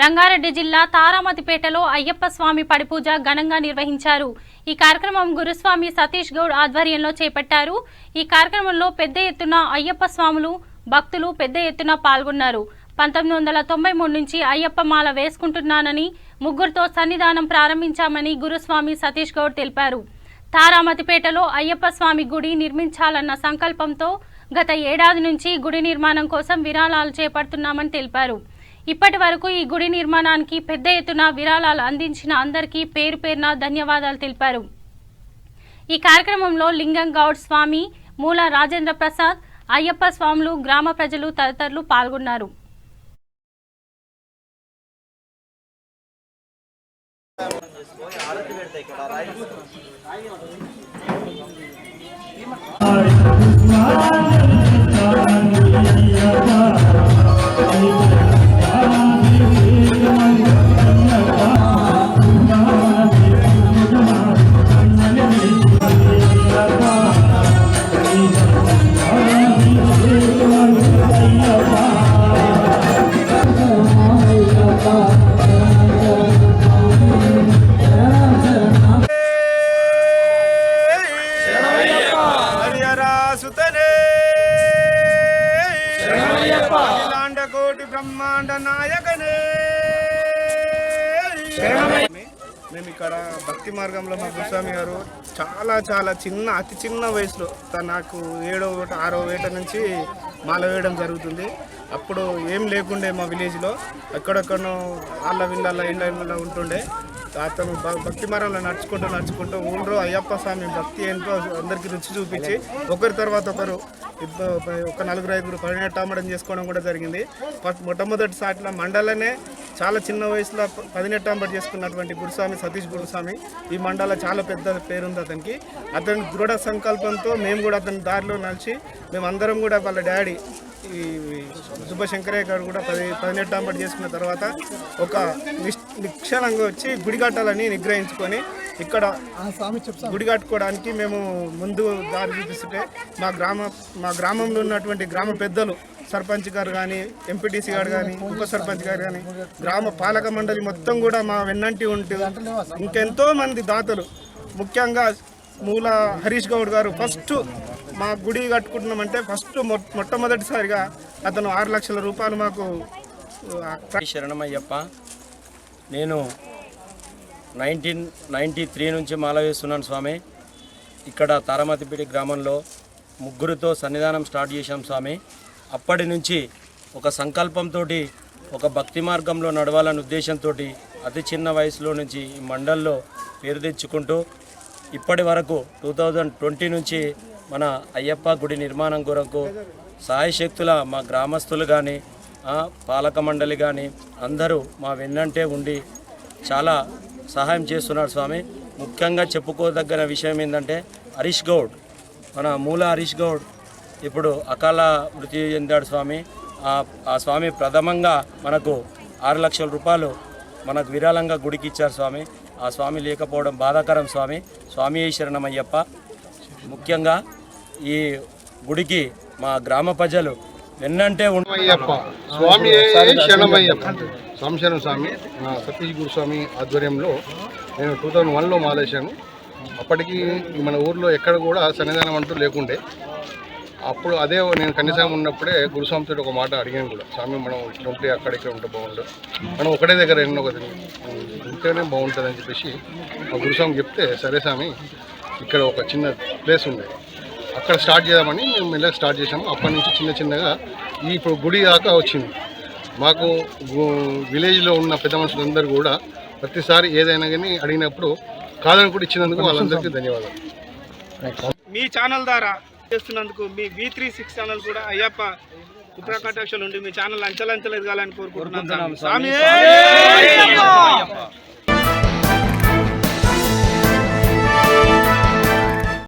రంగారెడ్డి జిల్లా తారామతిపేటలో అయ్యప్ప స్వామి పడిపూజ ఘనంగా నిర్వహించారు। ఈ కార్యక్రమం గురుస్వామి సతీష్ గౌడ్ ఆధ్వర్యంలో చేపట్టారు। ఈ కార్యక్రమంలో పెద్ద ఎత్తున అయ్యప్ప స్వాములు భక్తులు పెద్ద ఎత్తున పాల్గొన్నారు। 1993 నుంచి అయ్యప్ప మాల వేసుకుంటున్నానని ముగ్గురుతో సన్నిధానం ప్రారంభించామని గురుస్వామి సతీష్ గౌడ్ తెలిపారు। తారామతిపేటలో అయ్యప్ప స్వామి గుడి నిర్మించాలన్న సంకల్పంతో గత ఏడాది నుంచి గుడి నిర్మాణం కోసం విరాళాలు చేపడుతున్నామని తెలిపారు। ఇప్పటి వరకు ఈ గుడి నిర్మాణానికి పెద్ద ఎత్తున విరాళాలు అందించిన అందరికీ పేరు పేరున ధన్యవాదాలు తెలిపారు। ఈ కార్యక్రమంలో లింగం గౌడ్ స్వామి, మూల రాజేంద్ర ప్రసాద్, అయ్యప్ప స్వాములు, గ్రామ ప్రజలు తదితరులు పాల్గొన్నారు। బ్రహ్మాండ నాయకనే మేము ఇక్కడ భక్తి మార్గంలో మా గురుస్వామి గారు చాలా అతి చిన్న వయసులో నాకు 7వ ఏట 6వ ఏట నుంచి మాల వేయడం జరుగుతుంది। అప్పుడు ఏం లేకుండే మా విలేజ్లో ఎక్కడెక్కడో వాళ్ళ విళ్ళ ఇండ్ల ఉంటుండే। అతను భక్తి మార్గంలో నడుచుకుంటూ ఊళ్ళో అయ్యప్ప స్వామి భక్తి ఏంటో అందరికీ రుచి చూపించి ఒకరి తర్వాత ఒకరు ఒక 4-5 పదినెట్టామడం చేసుకోవడం కూడా జరిగింది। మొట్టమొదటిసారిలో మండలనే చాలా చిన్న వయసులో 18 చేసుకున్నటువంటి గురుస్వామి సతీష్ గురుస్వామి ఈ మండల చాలా పెద్ద పేరుంది అతనికి। అతని దృఢ సంకల్పంతో మేము కూడా అతని దారిలో నడిచి మేమందరం కూడా వాళ్ళ డాడీ ఈ శుభశంకరయ్య గారు కూడా 18 చేసుకున్న తర్వాత ఒక నిక్షణంగా వచ్చి గుడి కట్టాలని నిగ్రహించుకొని ఇక్కడ గుడి కట్టుకోవడానికి మేము ముందు దారి చూపిస్తుంటే మా గ్రామంలో ఉన్నటువంటి గ్రామ పెద్దలు సర్పంచ్ గారు కానీ, ఎంపీటీసీ గారు కానీ, ఉప సర్పంచ్ గారు కానీ, గ్రామ పాలక మండలి మొత్తం కూడా మా వెన్నంటి ఉంటూ ఇంకెంతో మంది దాతలు, ముఖ్యంగా మూల హరీష్ గౌడ్ గారు ఫస్ట్ మా గుడి కట్టుకుంటున్నామంటే ఫస్ట్ మొట్టమొదటిసారిగా అతను 6 లక్షల రూపాయలు మాకు శరణమయ్యప్ప। నేను 1993 నుంచి మాల వేస్తున్నాను స్వామి। ఇక్కడ తారామతిపేట గ్రామంలో ముగ్గురుతో సన్నిధానం స్టార్ట్ చేశాం స్వామి। అప్పటి నుంచి ఒక సంకల్పంతో ఒక భక్తి మార్గంలో నడవాలనే ఉద్దేశంతో అతి చిన్న వయసులో నుంచి ఈ మండల్లో పేరు తెచ్చుకుంటూ ఇప్పటి వరకు 2020 నుంచి మన అయ్యప్ప గుడి నిర్మాణం కొరకు సాయశక్తుల మా గ్రామస్తులు కానీ పాలక మండలి కానీ అందరూ మా వెన్నంటే ఉండి చాలా సహాయం చేస్తున్నారు స్వామి। ముఖ్యంగా చెప్పుకోదగిన విషయం ఏంటంటే హరీష్ గౌడ్, మన మూల హరీష్ గౌడ్ ఇప్పుడు అకాల మృతి చెందాడు స్వామి। ఆ స్వామి ప్రథమంగా మనకు 6 లక్షల రూపాయలు మనకు విరాళంగా గుడికి ఇచ్చారు స్వామి। ఆ స్వామి లేకపోవడం బాధాకరం స్వామి। స్వామి శరణమయ్యప్ప। ముఖ్యంగా ఈ గుడికి మా గ్రామ ప్రజలు వెన్నంటే అయ్యప్ప స్వామి శరణమయ్యప్ప సంశరణం స్వామి సతీష్ గురుస్వామి ఆధ్వర్యంలో నేను 2001లో మాలేశాను। అప్పటికి మన ఊర్లో ఎక్కడ కూడా సన్నిధానం అంటూ లేకుండే। అప్పుడు అదే నేను కన్యాస్వామి ఉన్నప్పుడే గురుస్వామితో ఒక మాట అడిగాను కూడా, స్వామి మనం ఇట్లా ఉంటే అక్కడ ఇక్కడ ఉంటే బాగుంటుంది, మనం ఒకటే దగ్గర ఎన్నో ఉంటేనే బాగుంటుంది అని చెప్పేసి మా గురుస్వామి చెప్తే, సరే స్వామి ఇక్కడ ఒక చిన్న ప్లేస్ ఉండే అక్కడ స్టార్ట్ చేద్దామని మేము ఇలా స్టార్ట్ చేసాము। అప్పటి నుంచి చిన్నగా ఇప్పుడు గుడి దాకా వచ్చింది। మాకు విలేజ్లో ఉన్న పెద్ద మనుషులందరూ కూడా ప్రతిసారి ఏదైనా కానీ అడిగినప్పుడు కాదని కూడా ఇచ్చినందుకు వాళ్ళందరికీ ధన్యవాదాలు। మీ ఛానల్ ద్వారా చేస్తున్నందుకు మీ V36 ఛానల్ కూడా అయ్యప్ప కృపాకటాక్షాలు ఉండి మీ ఛానల్ అంచెలంచెలు ఎదగాలని కోరుకుంటున్నాను స్వామి।